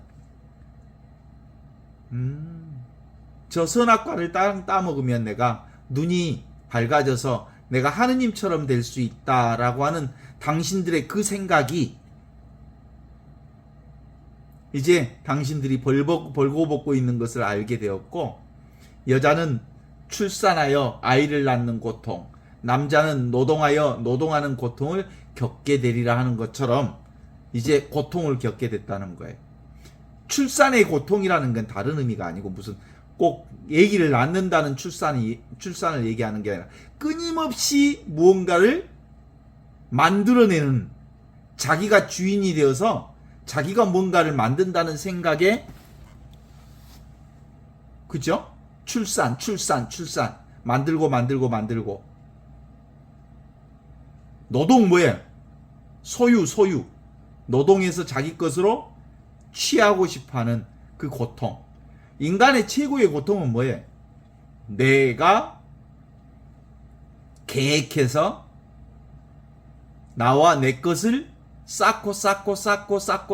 저 선악과를 따먹으면 내가 눈이 밝아져서 내가 하느님처럼 될 수 있다라고 하는 당신들의 그 생각이 이제 당신들이 벌거벗고 있는 것을 알게 되었고, 여자는 출산하여 아이를 낳는 고통, 남자는 노동하여 노동하는 고통을 겪게 되리라 하는 것처럼 이제 고통을 겪게 됐다는 거예요. 출산의 고통이라는 건 다른 의미가 아니고 무슨 꼭 아기를 낳는다는 출산을 얘기하는 게 아니라 끊임없이 무언가를 만들어내는, 자기가 주인이 되어서 자기가 뭔가를 만든다는 생각에, 그죠? 출산 만들고 노동 뭐예요? 소유 노동해서 자기 것으로 취하고 싶어하는 그 고통. 인간의 최고의 고통은 뭐예요? 내가 계획해서 나와 내 것을 쌓고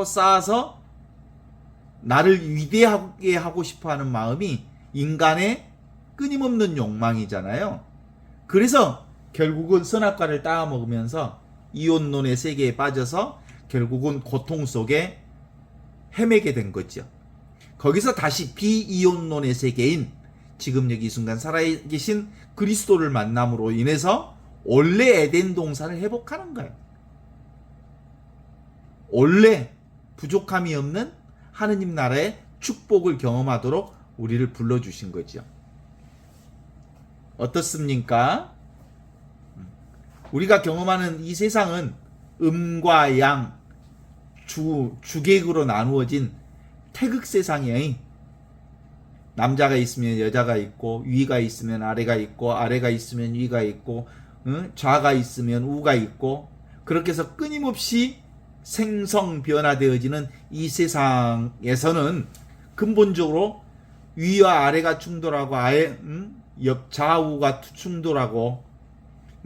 쌓아서 나를 위대하게 하고 싶어하는 마음이 인간의 끊임없는 욕망이잖아요. 그래서 결국은 선악과를 따먹으면서 이혼론의 세계에 빠져서 결국은 고통 속에 헤매게 된 거죠. 거기서 다시 비이혼론의 세계인 지금 여기 이 순간 살아계신 그리스도를 만남으로 인해서 원래 에덴 동산을 회복하는 거예요. 원래 부족함이 없는 하느님 나라의 축복을 경험하도록 우리를 불러주신 거죠. 어떻습니까? 우리가 경험하는 이 세상은 음과 양, 주객으로 나누어진 태극 세상이에요. 남자가 있으면 여자가 있고, 위가 있으면 아래가 있고, 아래가 있으면 위가 있고, 좌가 있으면 우가 있고, 그렇게 해서 끊임없이 생성 변화되어지는 이 세상에서는 근본적으로 위와 아래가 충돌하고, 좌우가 충돌하고,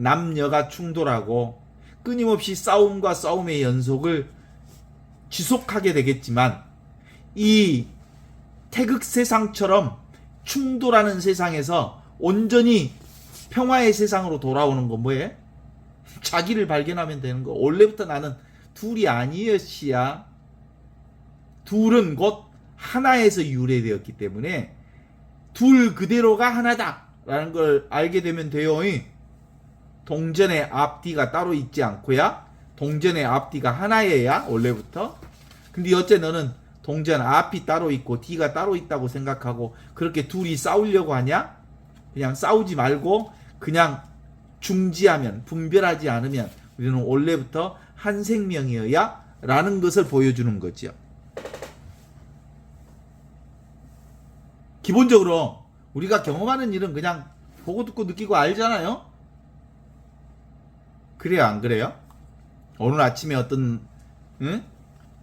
남녀가 충돌하고, 끊임없이 싸움과 싸움의 연속을 지속하게 되겠지만, 이 태극 세상처럼 충돌하는 세상에서 온전히 평화의 세상으로 돌아오는 건 뭐예요? 자기를 발견하면 되는 거. 원래부터 나는 둘이 아니었시야. 둘은 곧 하나에서 유래되었기 때문에 둘 그대로가 하나다라는 걸 알게 되면 돼요. 동전의 앞뒤가 따로 있지 않고야 동전의 앞뒤가 하나예야 원래부터. 근데 어째 너는 동전 앞이 따로 있고 뒤가 따로 있다고 생각하고 그렇게 둘이 싸우려고 하냐? 그냥 싸우지 말고 그냥 중지하면, 분별하지 않으면 우리는 원래부터 한 생명이어야 라는 것을 보여주는 거죠. 기본적으로 우리가 경험하는 일은 그냥 보고 듣고 느끼고 알잖아요. 그래요, 안 그래요? 오늘 아침에 어떤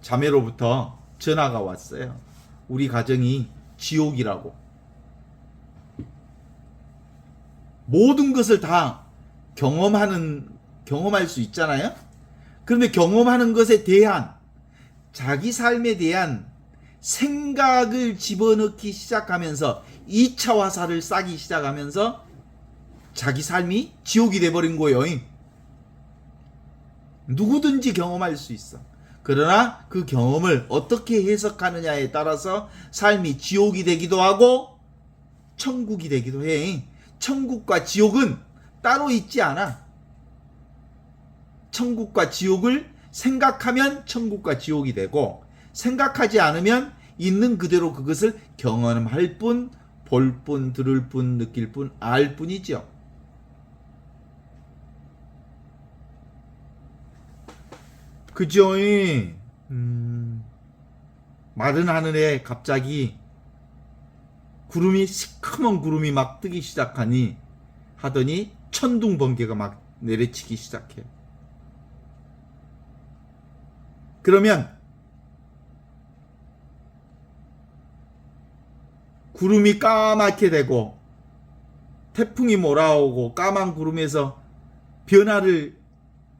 자매로부터 전화가 왔어요. 우리 가정이 지옥이라고. 모든 것을 다 경험할 수 있잖아요. 그런데 경험하는 것에 대한 자기 삶에 대한 생각을 집어넣기 시작하면서 2차 화살을 쏴기 시작하면서 자기 삶이 지옥이 돼버린 거예요. 누구든지 경험할 수 있어. 그러나 그 경험을 어떻게 해석하느냐에 따라서 삶이 지옥이 되기도 하고 천국이 되기도 해. 천국과 지옥은 따로 있지 않아. 천국과 지옥을 생각하면 천국과 지옥이 되고 생각하지 않으면 있는 그대로 그것을 경험할 뿐, 볼 뿐, 들을 뿐, 느낄 뿐, 알 뿐이죠. 그죠? 마른 하늘에 갑자기 시커먼 구름이 막 뜨기 시작하니 하더니 천둥 번개가 막 내려치기 시작해. 그러면 구름이 까맣게 되고 태풍이 몰아오고 까만 구름에서 변화를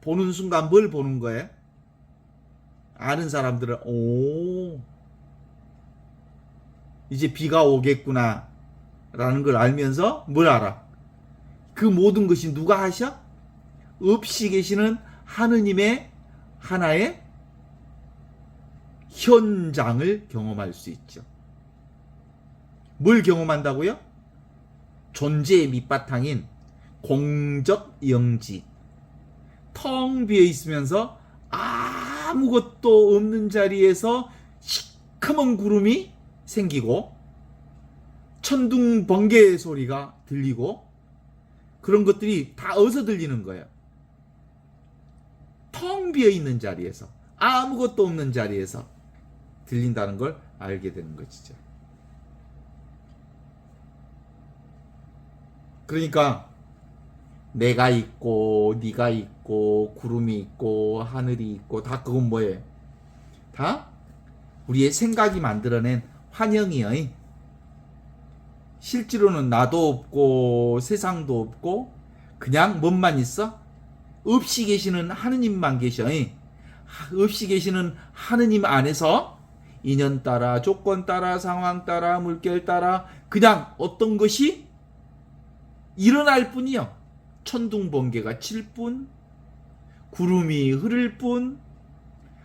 보는 순간 뭘 보는 거예요? 아는 사람들은 이제 비가 오겠구나 라는 걸 알면서 뭘 알아? 그 모든 것이 누가 하셔? 없이 계시는 하느님의 하나의 현장을 경험할 수 있죠. 뭘 경험한다고요? 존재의 밑바탕인 공적 영지. 텅 비어 있으면서 아무것도 없는 자리에서 시커먼 구름이 생기고 천둥 번개 소리가 들리고 그런 것들이 다 어디서 들리는 거예요? 텅 비어 있는 자리에서, 아무것도 없는 자리에서 들린다는 걸 알게 되는 것이죠. 그러니까 내가 있고 네가 있고 구름이 있고 하늘이 있고 다 그건 뭐예요? 다 우리의 생각이 만들어낸 환영이에요. 실제로는 나도 없고 세상도 없고 그냥 뭔만 있어? 없이 계시는 하느님만 계셔. 없이 계시는 하느님 안에서 인연 따라, 조건 따라, 상황 따라, 물결 따라 그냥 어떤 것이 일어날 뿐이요. 천둥 번개가 칠 뿐, 구름이 흐를 뿐,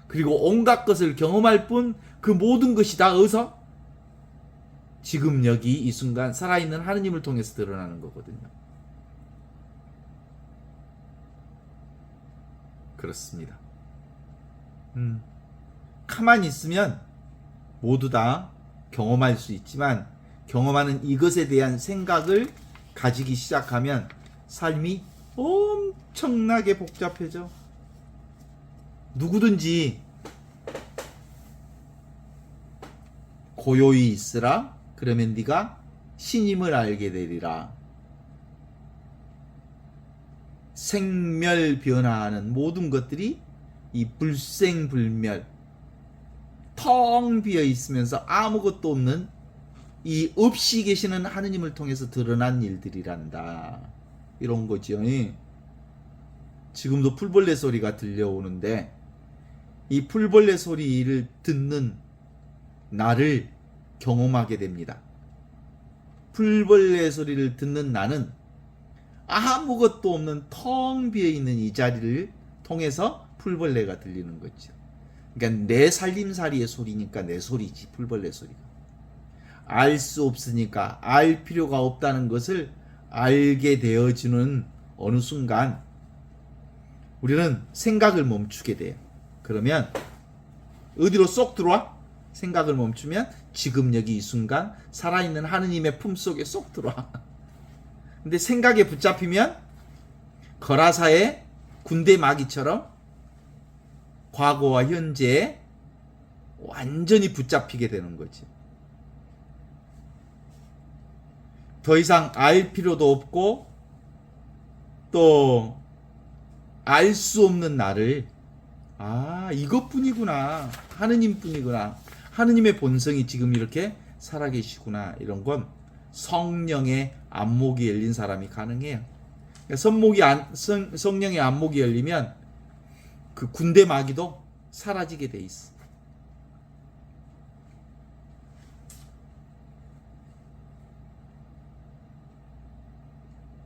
그리고 온갖 것을 경험할 뿐, 그 모든 것이 다 어디서? 지금 여기 이 순간 살아있는 하느님을 통해서 드러나는 거거든요. 그렇습니다. 가만히 있으면 모두 다 경험할 수 있지만 경험하는 이것에 대한 생각을 가지기 시작하면 삶이 엄청나게 복잡해져. 누구든지 고요히 있으라. 그러면 네가 신임을 알게 되리라. 생멸변화하는 모든 것들이 이 불생불멸, 텅 비어 있으면서 아무것도 없는 이 없이 계시는 하느님을 통해서 드러난 일들이란다. 이런 거죠. 지금도 풀벌레 소리가 들려오는데 이 풀벌레 소리를 듣는 나를 경험하게 됩니다. 풀벌레 소리를 듣는 나는 아무것도 없는 텅 비어 있는 이 자리를 통해서 풀벌레가 들리는 거죠. 그러니까 내 살림살이의 소리니까 내 소리지, 풀벌레 소리가. 알 수 없으니까, 알 필요가 없다는 것을 알게 되어지는 어느 순간 우리는 생각을 멈추게 돼요. 그러면 어디로 쏙 들어와? 생각을 멈추면 지금 여기 이 순간 살아있는 하느님의 품속에 쏙 들어와. 근데 생각에 붙잡히면 거라사의 군대 마귀처럼 과거와 현재에 완전히 붙잡히게 되는 거지. 더 이상 알 필요도 없고 또 알 수 없는 나를 이것뿐이구나. 하느님뿐이구나. 하느님의 본성이 지금 이렇게 살아계시구나. 이런 건 성령의 안목이 열린 사람이 가능해요. 성령의 안목이 열리면 그 군대 마귀도 사라지게 돼 있어.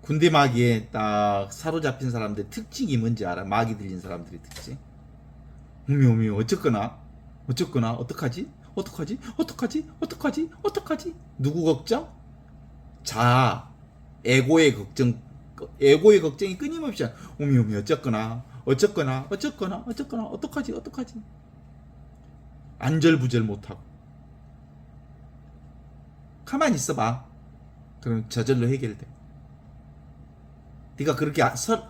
군대 마귀에 딱 사로잡힌 사람들의 특징이 뭔지 알아? 마귀 들린 사람들의 특징. 어미 어쨌거나 어떡하지? 누구 걱정? 에고의 걱정이 끊임없이 어미 어쨌거나 어떡하지? 안절부절 못하고 가만히 있어봐. 그럼 저절로 해결돼. 네가 그렇게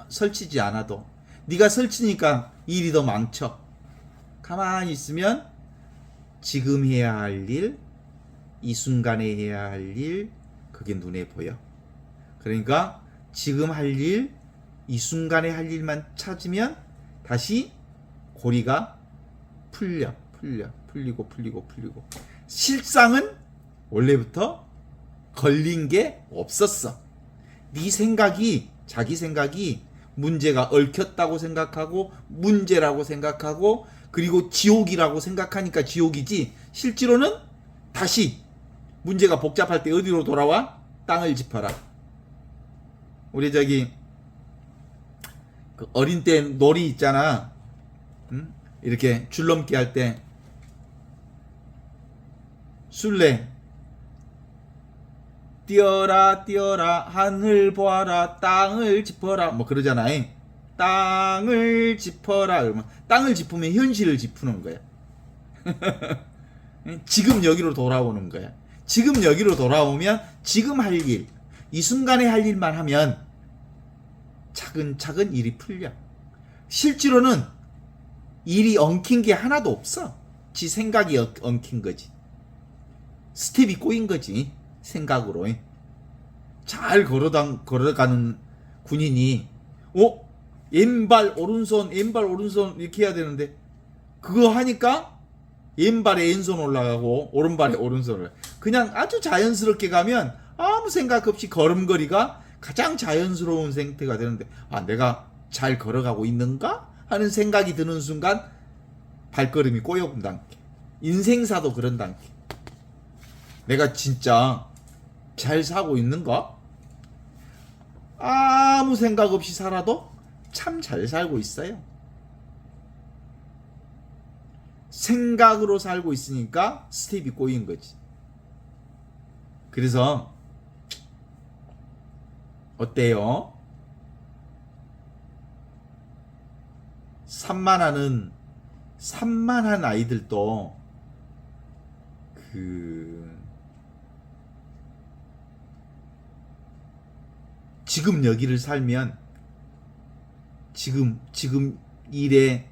설치지 않아도 네가 설치니까 일이 더 망쳐. 가만히 있으면 지금 해야 할 일, 이 순간에 해야 할 일, 그게 눈에 보여. 그러니까 지금 할 일, 이 순간에 할 일만 찾으면 다시 고리가 풀리고 실상은 원래부터 걸린 게 없었어. 네 생각이, 자기 생각이 문제가 얽혔다고 생각하고 문제라고 생각하고 그리고 지옥이라고 생각하니까 지옥이지, 실제로는 다시 문제가 복잡할 때 어디로 돌아와? 땅을 짚어라. 우리 그 어린 때 놀이 있잖아. 응? 이렇게 줄넘기 할 때 술래 뛰어라 하늘 보아라 땅을 짚어라 뭐 그러잖아. 땅을 짚어라. 그러면 땅을 짚으면 현실을 짚는 거야. 지금 여기로 돌아오는 거야. 지금 여기로 돌아오면 지금 할 일, 이 순간에 할 일만 하면 차근차근 일이 풀려. 실제로는 일이 엉킨 게 하나도 없어. 지 생각이 엉킨 거지. 스텝이 꼬인 거지. 생각으로. 잘 걸어가는 군인이 왼발 오른손 이렇게 해야 되는데 그거 하니까 왼발에 왼손 올라가고 오른발에 오른손 올라가고 그냥 아주 자연스럽게 가면 아무 생각 없이 걸음걸이가 가장 자연스러운 상태가 되는데 내가 잘 걸어가고 있는가 하는 생각이 드는 순간 발걸음이 꼬여본다. 인생사도 그런다. 내가 진짜 잘 사고 있는가? 아무 생각 없이 살아도 참 잘 살고 있어요. 생각으로 살고 있으니까 스텝이 꼬인 거지. 그래서 어때요? 산만한 아이들도 지금 여기를 살면 지금 일에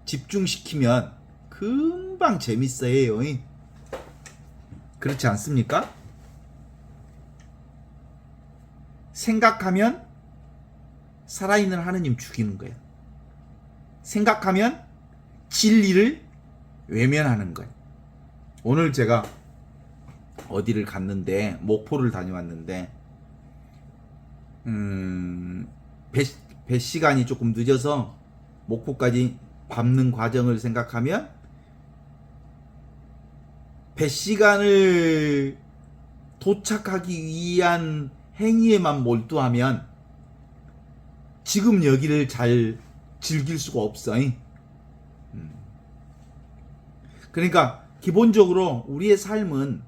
집중시키면 금방 재밌어요. 그렇지 않습니까? 생각하면 살아있는 하느님 죽이는 거예요. 생각하면 진리를 외면하는 거예요. 오늘 제가 어디를 갔는데, 목포를 다녀왔는데, 배 시간이 조금 늦어서 목포까지 밟는 과정을 생각하면 배 시간을 도착하기 위한 행위에만 몰두하면 지금 여기를 잘 즐길 수가 없어. 그러니까 기본적으로 우리의 삶은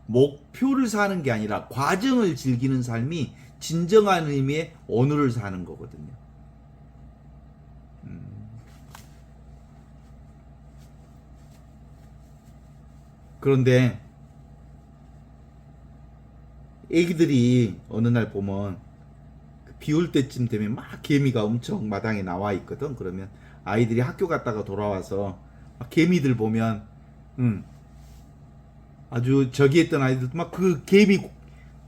목표를 사는 게 아니라 과정을 즐기는 삶이 진정한 의미의 오늘을 사는 거거든요. 그런데 애기들이 어느 날 보면 비 올 때쯤 되면 막 개미가 엄청 마당에 나와 있거든. 그러면 아이들이 학교 갔다가 돌아와서 막 개미들 보면 아주 저기 했던 아이들도 막 그 개미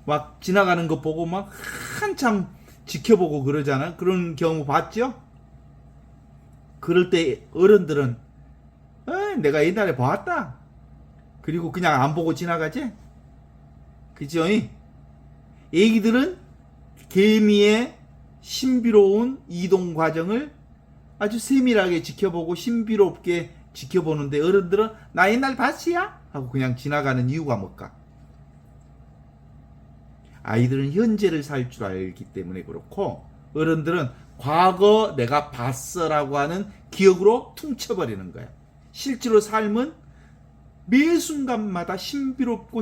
막 지나가는 거 보고 막 한참 지켜보고 그러잖아. 그런 경우 봤죠? 그럴 때 어른들은 내가 옛날에 봤다. 그리고 그냥 안 보고 지나가지? 그죠? 애기들은 개미의 신비로운 이동 과정을 아주 세밀하게 지켜보고 신비롭게 지켜보는데 어른들은 나 옛날 봤지야? 하고 그냥 지나가는 이유가 뭘까? 아이들은 현재를 살 줄 알기 때문에 그렇고 어른들은 과거 내가 봤어라고 하는 기억으로 퉁쳐버리는 거야. 실제로 삶은 매 순간마다 신비롭게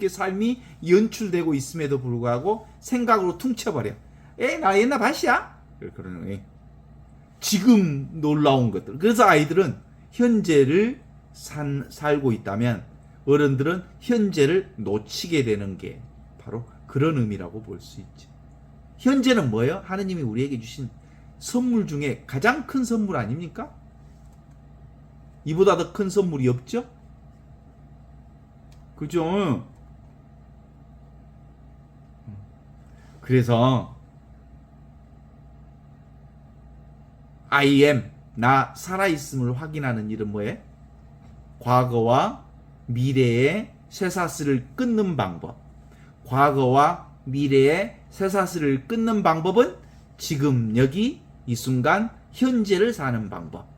삶이 연출되고 있음에도 불구하고 생각으로 퉁쳐버려. 나 옛날 봤이야? 그러는 거야. 지금 놀라운 것들. 그래서 아이들은 현재를 살고 있다면 어른들은 현재를 놓치게 되는 게 바로 그런 의미라고 볼 수 있죠. 현재는 뭐예요? 하느님이 우리에게 주신 선물 중에 가장 큰 선물 아닙니까? 이보다 더 큰 선물이 없죠? 그죠? 그래서 I am, 나 살아있음을 확인하는 일은 뭐예요? 과거와 미래의 쇠사슬을 끊는 방법. 과거와 미래의 쇠사슬을 끊는 방법은 지금 여기 이 순간 현재를 사는 방법.